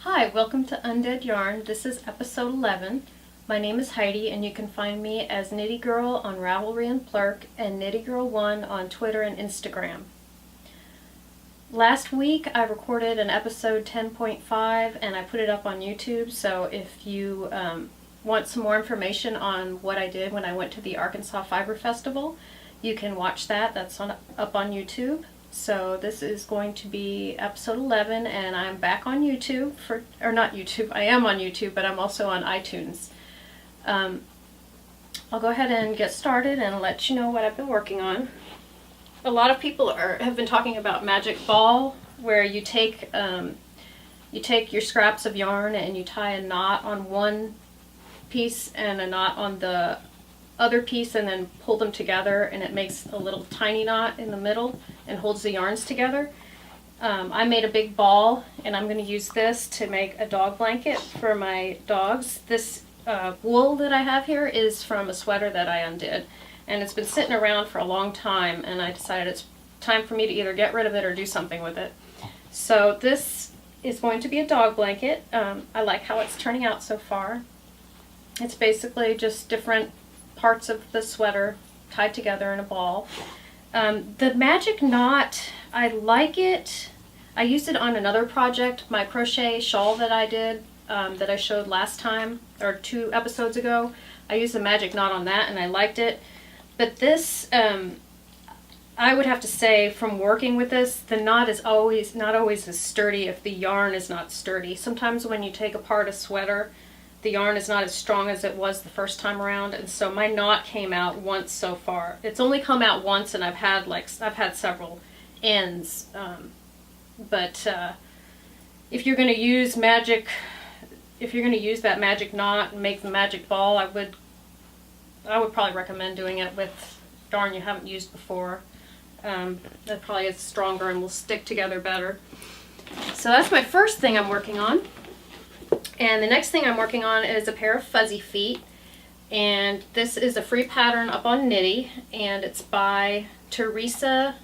Hi, welcome to Undead Yarn. This is episode 11. My name is Heidi and you can find me as Knitty Girl on Ravelry and Plurk and Knitty Girl 1 on Twitter and Instagram. Last week I recorded an episode 10.5 and I put it up on YouTube, so if you want some more information on what I did when I went to the Arkansas Fiber Festival, you can watch that. That's up on YouTube. So this is going to be episode 11 and I'm back on YouTube or not YouTube, I am on YouTube, but I'm also on iTunes. I'll go ahead and get started and let you know what I've been working on. A lot of people have been talking about Magic Ball, where you take your scraps of yarn and you tie a knot on one piece and a knot on the other piece and then pull them together, and it makes a little tiny knot in the middle and holds the yarns together. I made a big ball and I'm going to use this to make a dog blanket for my dogs. This wool that I have here is from a sweater that I undid, and it's been sitting around for a long time, and I decided it's time for me to either get rid of it or do something with it. So this is going to be a dog blanket. I like how it's turning out so far. It's basically just different parts of the sweater tied together in a ball. The magic knot, I like it. I used it on another project, my crochet shawl that I did, that I showed last time, or 2 episodes ago. I used the magic knot on that and I liked it. But this, I would have to say, from working with this, the knot is not always as sturdy if the yarn is not sturdy. Sometimes when you take apart a sweater, the yarn is not as strong as it was the first time around, and so my knot came out once so far. It's only come out once, and I've had several ends. But if you're going to use that magic knot and make the magic ball, I would probably recommend doing it with yarn you haven't used before. That probably is stronger and will stick together better. So that's my first thing I'm working on. And the next thing I'm working on is a pair of fuzzy feet, and this is a free pattern up on Knitty, and it's by Teresa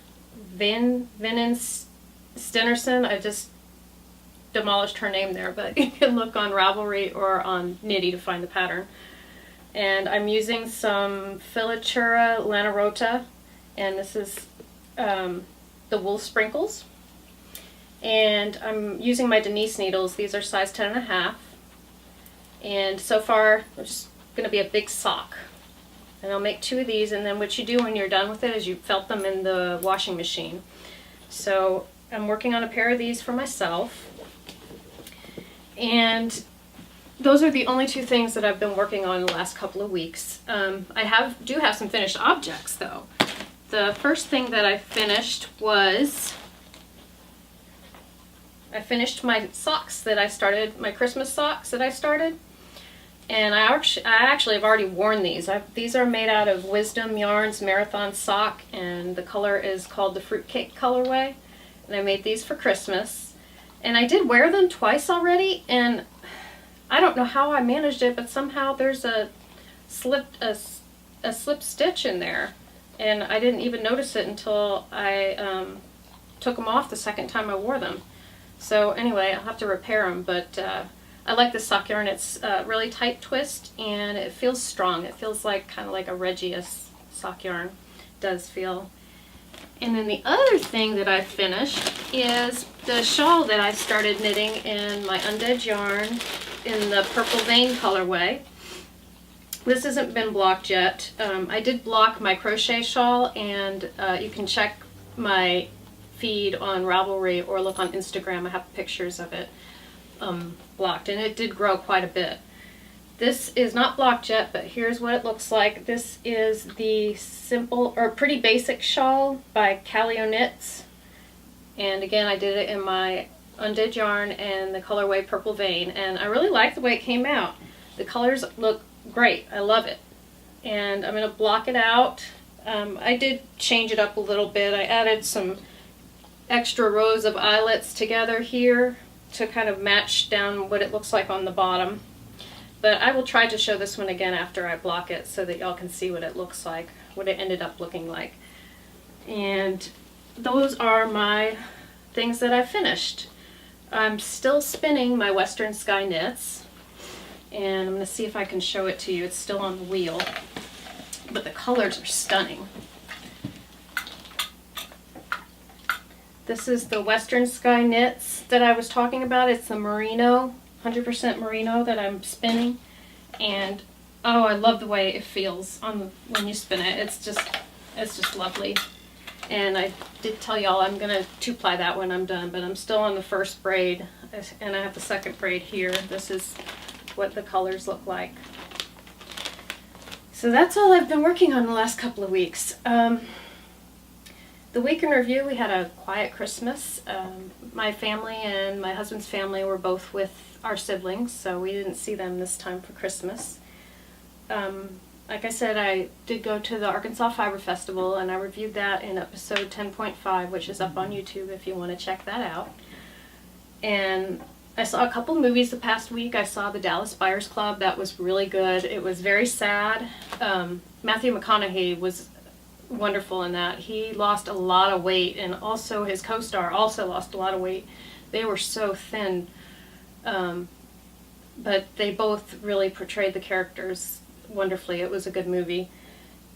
Stenerson. I just demolished her name there, but you can look on Ravelry or on Knitty to find the pattern. And I'm using some Filatura Lanarota, and this is the wool sprinkles. And I'm using my Denise needles. These are size 10.5. And so far, it's just going to be a big sock. And I'll make 2 of these, and then what you do when you're done with it is you felt them in the washing machine. So I'm working on a pair of these for myself. And those are the only 2 things that I've been working on in the last couple of weeks. I do have some finished objects, though. The first thing that I finished was I finished my socks that I started, my Christmas socks that I started. And I actually have already worn these. These are made out of Wisdom Yarns Marathon Sock, and the color is called the Fruitcake colorway. And I made these for Christmas. And I did wear them twice already, and I don't know how I managed it, but somehow there's a slip stitch in there. And I didn't even notice it until I took them off the second time I wore them. So anyway, I'll have to repair them, but I like this sock yarn. It's a really tight twist and it feels strong. It feels like kind of like a Regius sock yarn does feel. And then the other thing that I finished is the shawl that I started knitting in my Undead yarn in the Purple Vein colorway. This hasn't been blocked yet. I did block my crochet shawl, and you can check my feed on Ravelry or look on Instagram. I have pictures of it blocked, and it did grow quite a bit. This is not blocked yet, but here's what it looks like. This is the simple or pretty basic shawl by Callio Knits, and again I did it in my Undead yarn and the colorway Purple Vein, and I really like the way it came out. The colors look great. I love it, and I'm going to block it out. I did change it up a little bit. I added some extra rows of eyelets together here to kind of match down what it looks like on the bottom. But I will try to show this one again after I block it so that y'all can see what it looks like, what it ended up looking like. And those are my things that I finished. I'm still spinning my Western Sky knits, and I'm going to see if I can show it to you. It's still on the wheel, but the colors are stunning. This is the Western Sky knits that I was talking about. It's the merino, 100% merino that I'm spinning, and oh, I love the way it feels when you spin it. It's just lovely. And I did tell y'all I'm going to two-ply that when I'm done, but I'm still on the first braid, and I have the second braid here. This is what the colors look like. So that's all I've been working on the last couple of weeks. The week in review, we had a quiet Christmas. My family and my husband's family were both with our siblings, so we didn't see them this time for Christmas. Like I said, I did go to the Arkansas Fiber Festival, and I reviewed that in episode 10.5, which is up on YouTube if you want to check that out. And I saw a couple movies the past week. I saw the Dallas Buyers Club. That was really good. It was very sad. Matthew McConaughey was wonderful in that. He lost a lot of weight, and also his co-star also lost a lot of weight. They were so thin, but they both really portrayed the characters wonderfully. It was a good movie.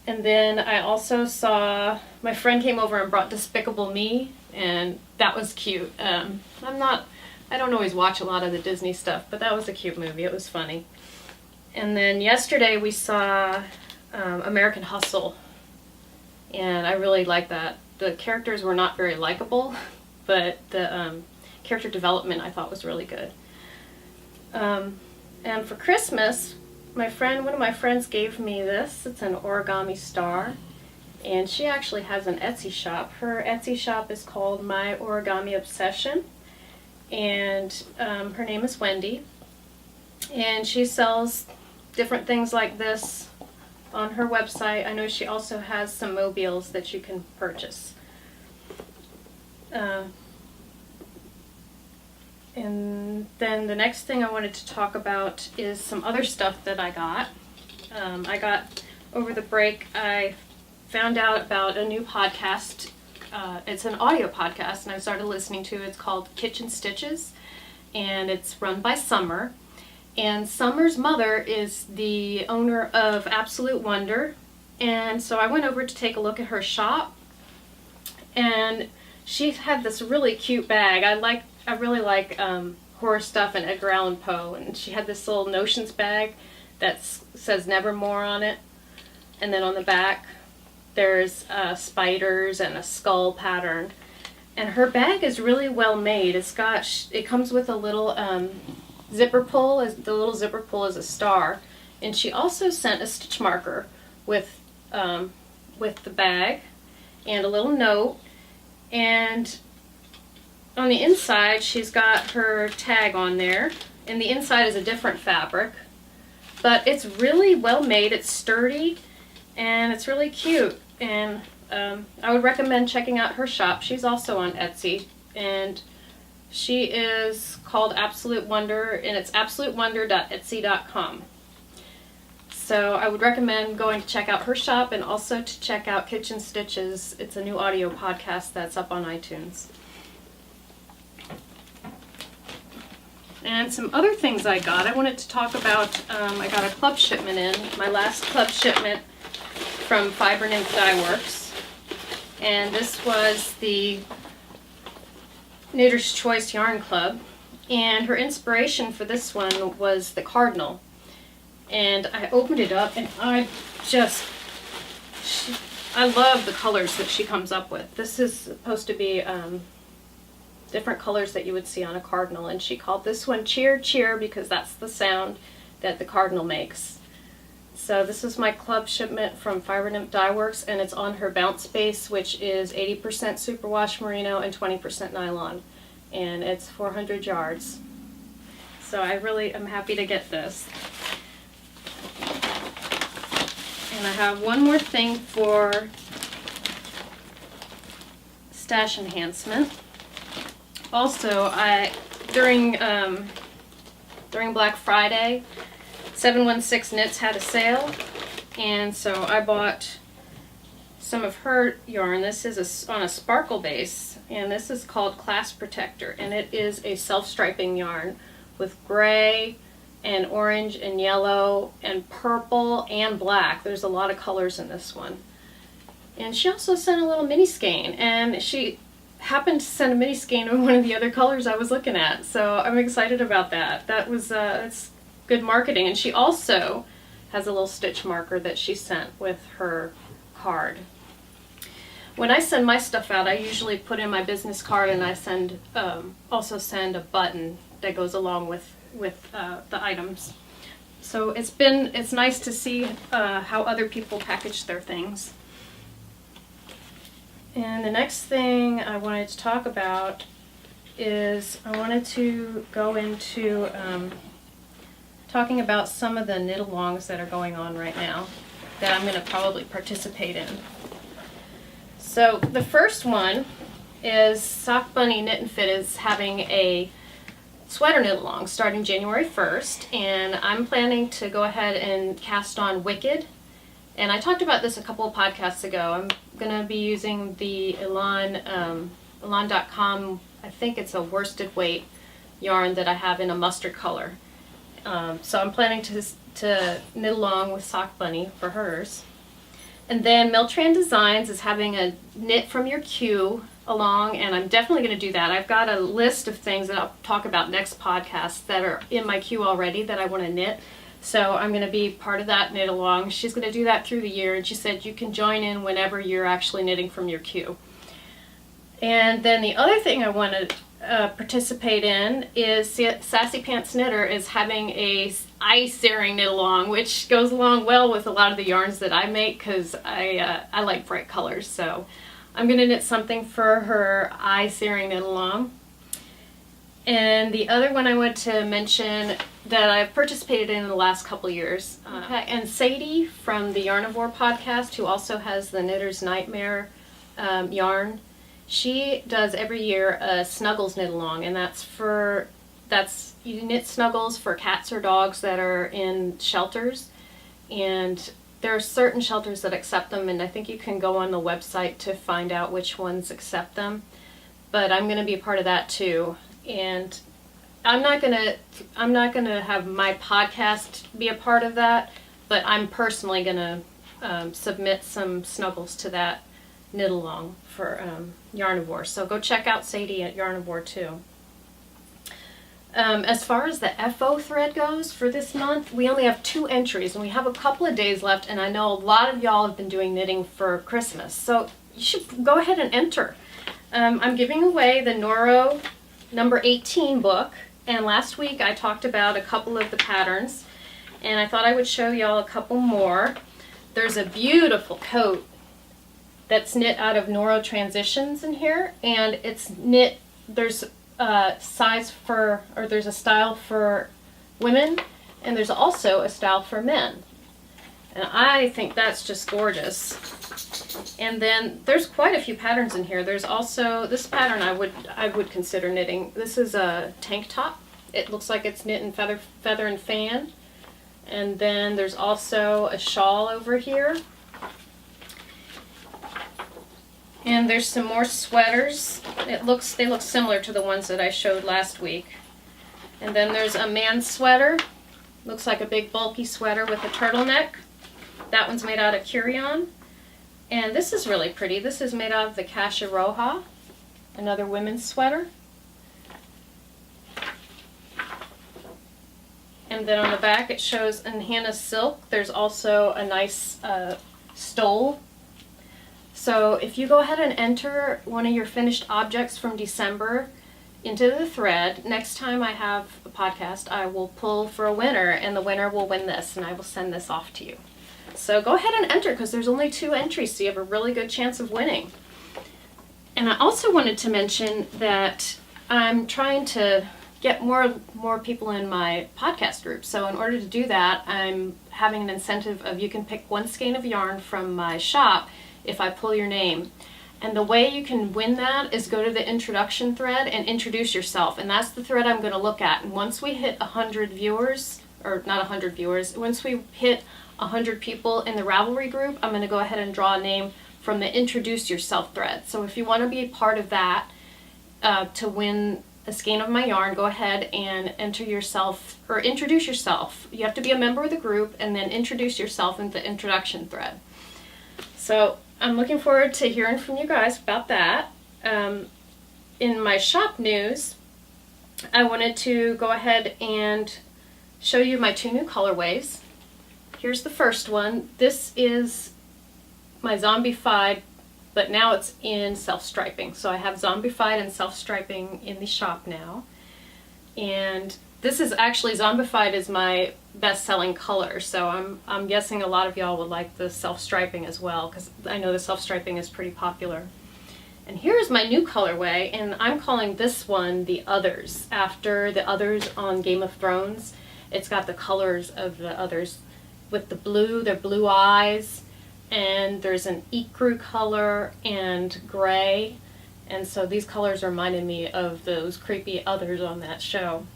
And then I also saw, my friend came over and brought Despicable Me, and that was cute. I don't always watch a lot of the Disney stuff, but that was a cute movie. It was funny. And then yesterday we saw American Hustle, and I really liked that. The characters were not very likable, but the character development I thought was really good. And for Christmas, one of my friends gave me this. It's an Origami Star, and she actually has an Etsy shop. Her Etsy shop is called My Origami Obsession, and her name is Wendy, and she sells different things like this on her website. I know she also has some mobiles that you can purchase. And then the next thing I wanted to talk about is some other stuff that I got. Over the break, I found out about a new podcast. It's an audio podcast, and I started listening to it. It's called Kitchen Stitches, and it's run by Summer. And Summer's mother is the owner of Absolute Wonder, and so I went over to take a look at her shop, and she had this really cute bag. I really like horror stuff and Edgar Allan Poe, and she had this little Notions bag that says Nevermore on it, and then on the back there's spiders and a skull pattern, and her bag is really well made. It comes with a little zipper pull. The little zipper pull is a star, and she also sent a stitch marker with the bag and a little note, and on the inside she's got her tag on there, and the inside is a different fabric, but it's really well made. It's sturdy and it's really cute, and I would recommend checking out her shop. She's also on Etsy, and she is called Absolute Wonder, and it's absolutewonder.etsy.com. So I would recommend going to check out her shop, and also to check out Kitchen Stitches. It's a new audio podcast that's up on iTunes. And some other things I wanted to talk about. I got a club shipment in, my last club shipment from Fiber Nymph Dye Works. And this was the Knitter's Choice Yarn Club. And her inspiration for this one was the cardinal. And I opened it up, and I love the colors that she comes up with. This is supposed to be different colors that you would see on a cardinal, and she called this one Cheer Cheer because that's the sound that the cardinal makes. So this is my club shipment from Fiber Nymph Dye Works, and it's on her bounce base, which is 80% superwash merino and 20% nylon, and it's 400 yards. So I really am happy to get this. And I have one more thing for stash enhancement. Also, during Black Friday, 716 Knits had a sale, and so I bought some of her yarn. This is on a sparkle base, and this is called Class Protector, and it is a self-striping yarn with gray and orange and yellow and purple and black. There's a lot of colors in this one. And she also sent a little mini skein, and she happened to send a mini skein in one of the other colors I was looking at, so I'm excited about that. It's good marketing. And she also has a little stitch marker that she sent with her card. When I send my stuff out, I usually put in my business card, and I also send a button that goes along with the items. So it's nice to see how other people package their things. And the next thing I wanted to talk about is I wanted to go into talking about some of the knit-alongs that are going on right now that I'm going to probably participate in. So the first one is Sock Bunny Knit and Fit is having a sweater knit-along starting January 1st, and I'm planning to go ahead and cast on Wicked. And I talked about this a couple of podcasts ago. I'm going to be using the Elan.com, I think it's a worsted weight yarn that I have in a mustard color. So I'm planning to knit along with Sock Bunny for hers. And then Miltran Designs is having a knit from your queue along, and I'm definitely going to do that. I've got a list of things that I'll talk about next podcast that are in my queue already that I want to knit. So I'm going to be part of that knit along. She's going to do that through the year, and she said you can join in whenever you're actually knitting from your queue. And then the other thing I want to participate in is Sassy Pants Knitter is having a eye-searing knit along, which goes along well with a lot of the yarns that I make because I like bright colors. So I'm going to knit something for her eye-searing knit along. And the other one I want to mention that I've participated in the last couple years, and Sadie from the Yarnivore podcast, who also has the Knitter's Nightmare yarn, she does every year a Snuggles knit along, and you knit snuggles for cats or dogs that are in shelters, and there are certain shelters that accept them, and I think you can go on the website to find out which ones accept them. But I'm going to be a part of that too. And I'm not gonna have my podcast be a part of that, but I'm personally gonna submit some snuggles to that knit along for Yarnivore. So go check out Sadie at Yarnivore too. As far as the FO thread goes for this month, we only have 2 entries, and we have a couple of days left. And I know a lot of y'all have been doing knitting for Christmas, so you should go ahead and enter. I'm giving away the Noro number 18 book, and last week I talked about a couple of the patterns, and I thought I would show y'all a couple more. There's a beautiful coat that's knit out of Noro Transitions in here, and it's knit, there's a size for, or there's a style for women, and there's also a style for men. And I think that's just gorgeous. And then there's quite a few patterns in here. There's also this pattern I would consider knitting. This is a tank top. It looks like it's knit in feather and fan. And then there's also a shawl over here. And there's some more sweaters. They look similar to the ones that I showed last week. And then there's a man's sweater. Looks like a big bulky sweater with a turtleneck. That one's made out of Curion. And this is really pretty. This is made out of the Cassia Roja, another women's sweater. And then on the back it shows Enhancement silk. There's also a nice stole. So if you go ahead and enter one of your finished objects from December into the thread, next time I have a podcast, I will pull for a winner, and the winner will win this, and I will send this off to you. So go ahead and enter, because there's only 2 entries, so you have a really good chance of winning. And I also wanted to mention that I'm trying to get more people in my podcast group. So in order to do that, I'm having an incentive of you can pick 1 skein of yarn from my shop if I pull your name. And the way you can win that is go to the introduction thread and introduce yourself. And that's the thread I'm going to look at. And once we hit 100 viewers, or not 100 viewers, once we hit 100 people in the Ravelry group, I'm going to go ahead and draw a name from the Introduce Yourself thread. So if you want to be a part of that to win a skein of my yarn, go ahead and enter yourself or introduce yourself. You have to be a member of the group and then introduce yourself in the introduction thread. So I'm looking forward to hearing from you guys about that. In my shop news, I wanted to go ahead and show you my 2 new colorways. Here's the first one. This is my Zombified, but now it's in self-striping. So I have Zombified and self-striping in the shop now. And this is actually, Zombified is my best-selling color, so I'm guessing a lot of y'all would like the self-striping as well, because I know the self-striping is pretty popular. And here's my new colorway, and I'm calling this one the Others, after the Others on Game of Thrones. It's got the colors of the Others with the blue, their blue eyes, and there's an ecru color and gray, and so these colors reminded me of those creepy Others on that show.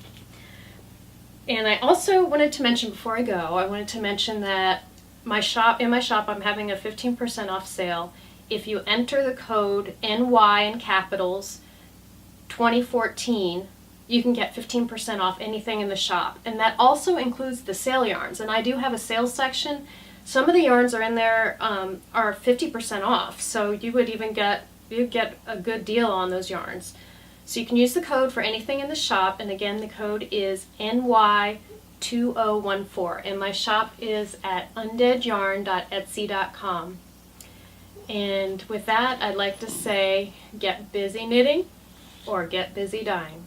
And I also wanted to mention before I go, I wanted to mention that in my shop I'm having a 15% off sale. If you enter the code NY in capitals 2014, you can get 15% off anything in the shop. And that also includes the sale yarns. And I do have a sales section. Some of the yarns are in there are 50% off. So you'd get a good deal on those yarns. So you can use the code for anything in the shop. And again, the code is NY2014. And my shop is at undeadyarn.etsy.com. And with that, I'd like to say, get busy knitting or get busy dyeing.